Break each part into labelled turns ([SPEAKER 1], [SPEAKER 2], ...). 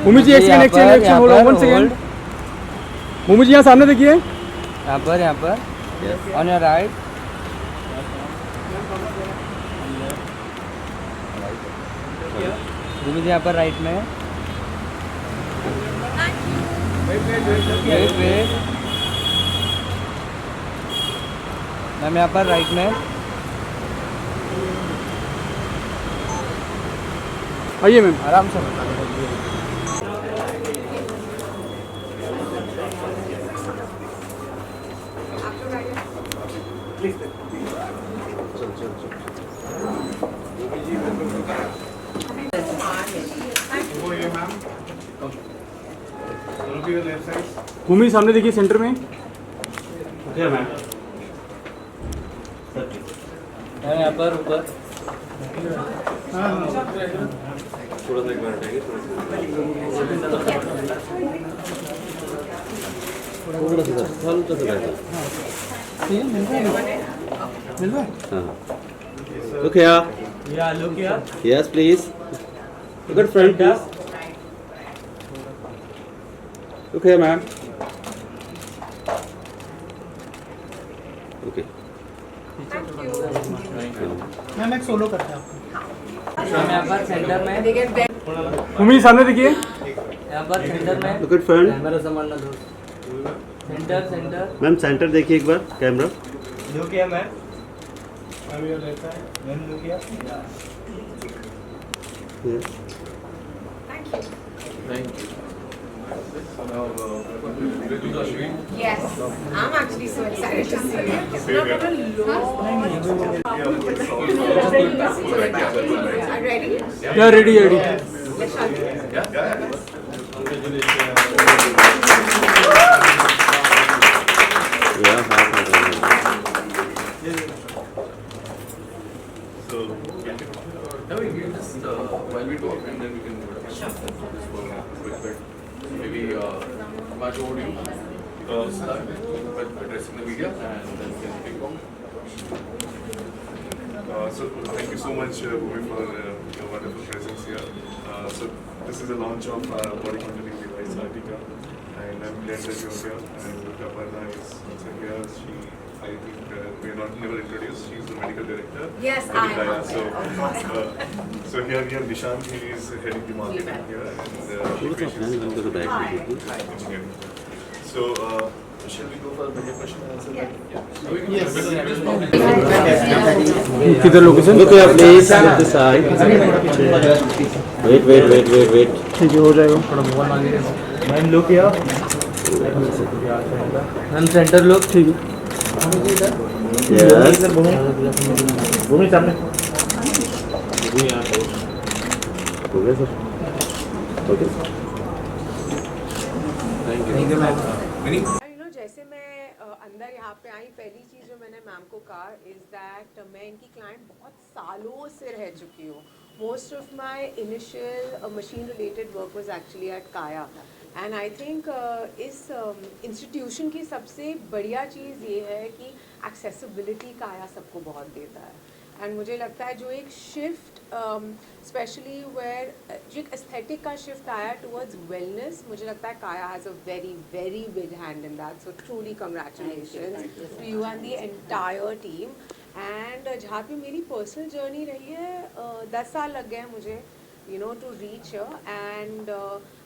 [SPEAKER 1] Bhumi ji action action action hold on 1 second. Bhumi ji यहाँ सामने देखिए,
[SPEAKER 2] यहाँ पर on your right. Bhumi ji यहाँ पर राइट में। वेट मैम यहाँ पर राइट में।
[SPEAKER 1] आइए मैम
[SPEAKER 2] आराम से।
[SPEAKER 1] भूमि सामने देखिए सेंटर में।
[SPEAKER 2] यहाँ पर ऊपर।
[SPEAKER 3] थोड़ा सा एक मिनट है, थोड़ा सा
[SPEAKER 1] मिल रहा है।
[SPEAKER 3] look here.
[SPEAKER 2] Yeah, look here.
[SPEAKER 3] Yes, please. Look at front, please. Look here, ma'am. Okay.
[SPEAKER 1] Ma'am एक सोलो करते हैं आपको।
[SPEAKER 2] मैम यहाँ पर सेंटर में।
[SPEAKER 1] भूमि सामने देखिए।
[SPEAKER 2] यहाँ पर सेंटर में।
[SPEAKER 3] Look at front.
[SPEAKER 2] कैमरा संभालना दो। सेंटर।
[SPEAKER 3] मैम सेंटर देखिए एक बार camera.
[SPEAKER 2] Look here, ma'am. Ma'am ये रहता है। Ma'am look here.
[SPEAKER 3] Yes.
[SPEAKER 4] Thank you. So now,
[SPEAKER 5] Yes, I'm actually so excited to see it. Are ready?
[SPEAKER 1] Yeah, ready.
[SPEAKER 5] Let's start.
[SPEAKER 3] Yeah,
[SPEAKER 4] so, now we can just, while we talk, and then we can this one quick bit. Maybe much over you. Start with addressing the media, and then we can take on.
[SPEAKER 6] So thank you so much, Bhumi, for your wonderful presence here. So this is the launch of body contouring device Artica, and I'm glad that you're here. And Aparna is also here. I think we are not never introduced. She's the medical director.
[SPEAKER 5] Yes, I am.
[SPEAKER 6] So here we have Nishant. He is heading the marketing here, and engineering. So shall we go for the question and answer?
[SPEAKER 4] Yes.
[SPEAKER 1] किधर location?
[SPEAKER 3] Look here, please. Look this side. Wait.
[SPEAKER 1] ठीक है, हो जाएगा।
[SPEAKER 2] Ma'am look here. Ma'am centre look।
[SPEAKER 1] ठीक है।
[SPEAKER 3] Yes.
[SPEAKER 2] भूमि सामने।
[SPEAKER 3] हो गया sir. Okay.
[SPEAKER 2] Thank you, ma'am.
[SPEAKER 5] जैसे मैं अंदर यहाँ पे आई, पहली चीज़ जो मैंने मैम को कहा इज़ दैट मैं इनकी क्लाइंट बहुत सालों से रह चुकी हूँ. Most of my initial machine related work was actually eight काया, एंड आई थिंक इस इंस्टीट्यूशन की सबसे बढ़िया चीज़ ये है कि एक्सेसिबिलिटी काया सबको बहुत देता है. एंड मुझे लगता है जो एक शिफ्ट स्पेशली वेयर जो एक एस्थेटिक का शिफ्ट आया टुवर्ड्स वेलनेस, मुझे लगता है काया has a very very big hand in that. So truly congratulations to you and the entire team. And जहाँ पे मेरी पर्सनल जर्नी रही है, 10 साल लग गए हैं मुझे to reach here, and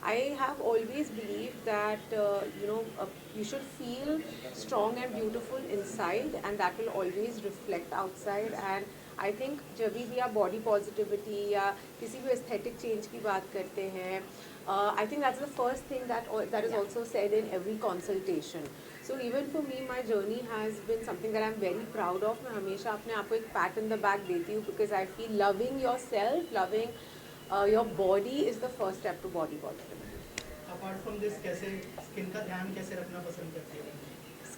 [SPEAKER 5] I have always believed that you should feel strong and beautiful inside, and that will always reflect outside. And I think जब भी आप body positivity या किसी भी aesthetic change की बात करते हैं, I think that's the first thing that is also said in every consultation. So even for me, my journey has been something that I'm very proud of. मैं हमेशा अपने आप को एक pat in the back देती हूँ, because I feel loving yourself, loving your body is the first step to body positivity.
[SPEAKER 7] Apart from this, कैसे skin का ध्यान कैसे रखना पसंद करती है?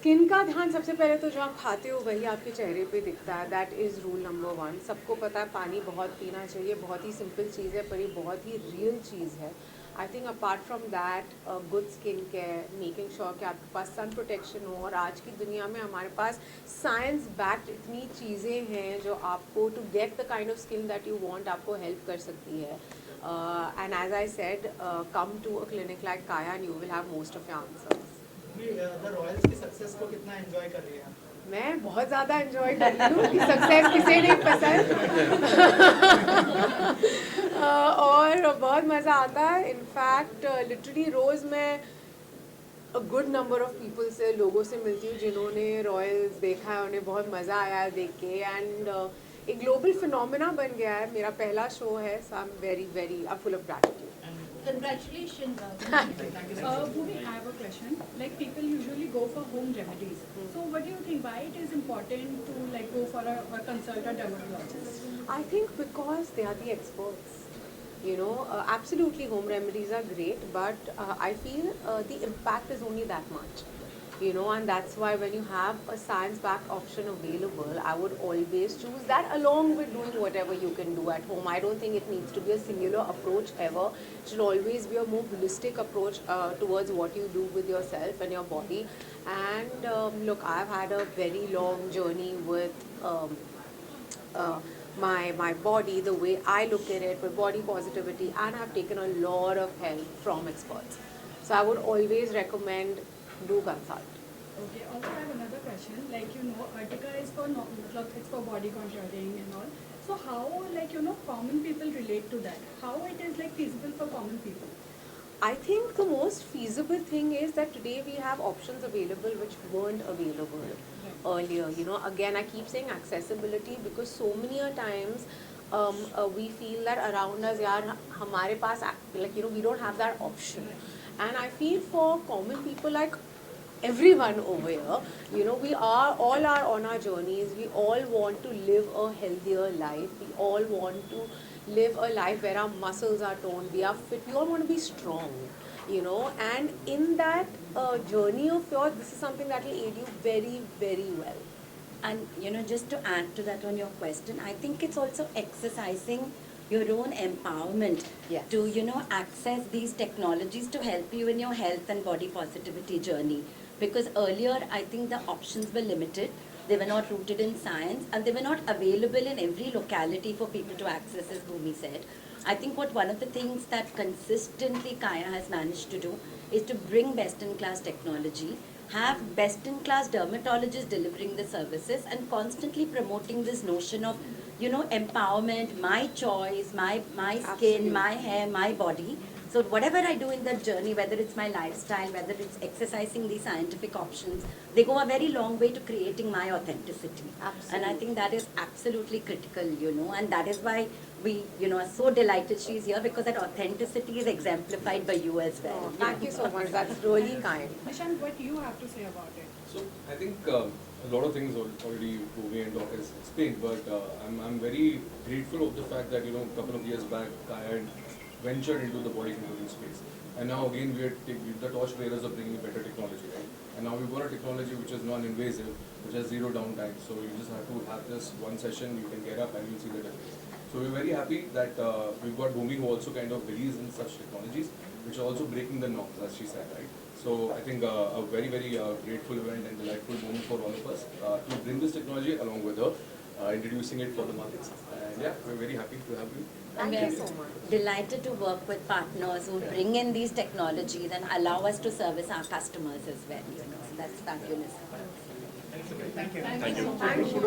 [SPEAKER 5] स्किन का ध्यान सबसे पहले तो जो आप खाते हो वही आपके चेहरे पे दिखता है. That is rule number 1. सबको पता है पानी बहुत पीना चाहिए. बहुत ही सिंपल चीज़ है पर ये बहुत ही रियल चीज़ है. I think apart from that good skin care, making sure कि आपके पास सन प्रोटेक्शन हो. और आज की दुनिया में हमारे पास साइंस बैक्ड इतनी चीज़ें हैं जो आपको to get the kind of skin that you want आपको हेल्प कर सकती है. And as I said, come to a clinic like Kaya and you will have most of your answers.
[SPEAKER 7] The royals की सक्सेस को कितना एंजॉय कर रही हैं?
[SPEAKER 5] मैं बहुत ज़्यादा एंजॉय कर रही हूँ कि सक्सेस किसे नहीं पसंद. और बहुत मज़ा आता है. इनफैक्ट लिटरली रोज़ मैं a good number of people से, लोगों से मिलती हूँ जिन्होंने रॉयल्स देखा है. उन्हें बहुत मज़ा आया है देख के. एंड एक ग्लोबल फिनोमेना बन गया है. मेरा पहला शो है. So I am very full of gratitude.
[SPEAKER 8] Congratulations. Bhumi, I have a question. Like people usually go for home remedies. So what do you think? Why it is important to like go for a consult a dermatologist?
[SPEAKER 5] I think because they are the experts. You know, absolutely home remedies are great, but I feel the impact is only that much. You know, and that's why when you have a science-backed option available, I would always choose that along with doing whatever you can do at home. I don't think it needs to be a singular approach ever. It should always be a more holistic approach towards what you do with yourself and your body. And look, I've had a very long journey with my body, the way I look at it, with body positivity, and I've taken a lot of help from experts. So I would always recommend do consult.
[SPEAKER 8] Okay. Also, I have another question. Like Artica is for it's for body contouring and all. So how common people relate to that? How it is like feasible for common people?
[SPEAKER 5] I think the most feasible thing is that today we have options available which weren't available earlier. You know, again I keep saying accessibility because so many a times we feel that around us, yaar, hamare paas, like we don't have that option. And I feel for common people like everyone over here, we all are on our journeys. We all want to live a healthier life. We all want to live a life where our muscles are toned, we are fit, we all want to be strong, and in that journey of yours, this is something that will aid you very well.
[SPEAKER 9] And just to add to that on your question, I think it's also exercising your own empowerment
[SPEAKER 5] Yes.
[SPEAKER 9] to access these technologies to help you in your health and body positivity journey. Because earlier I think the options were limited, they were not rooted in science, and they were not available in every locality for people to access, as Bhumi said. I think one of the things that consistently Kaya has managed to do is to bring best in class technology, have best in class dermatologists delivering the services, and constantly promoting this notion of empowerment, my choice, my skin,
[SPEAKER 5] Absolutely.
[SPEAKER 9] my hair, my body. So whatever I do in that journey, whether it's my lifestyle, whether it's exercising these scientific options, they go a very long way to creating my authenticity.
[SPEAKER 5] Absolutely.
[SPEAKER 9] And I think that is absolutely critical, and that is why we, are so delighted she's here, because that authenticity is exemplified by you as well.
[SPEAKER 5] Oh, thank you so much. That's really kind.
[SPEAKER 8] Nishant, what do you have to say about it?
[SPEAKER 4] So I think a lot of things already Bhumi and Doc has explained, but I'm very grateful of the fact that a couple of years back Kaya ventured into the body contouring space, and now again we're the torch bearers of bringing better technology, right? And now we've got a technology which is non-invasive, which has zero downtime. So you just have to have this one session, you can get up and you'll see the difference. So we're very happy that we've got Bhumi who also kind of believes in such technologies, which are also breaking the norms, as she said, right? So I think a very grateful event and delightful moment for all of us to bring this technology along with her, introducing it for the markets. And yeah, we're very happy to have you.
[SPEAKER 5] Thank you so much.
[SPEAKER 9] Delighted to work with partners who bring in these technologies and allow us to service our customers as well. So that's fabulous.
[SPEAKER 7] Thank you.
[SPEAKER 8] Thank you so much.
[SPEAKER 5] Thank you.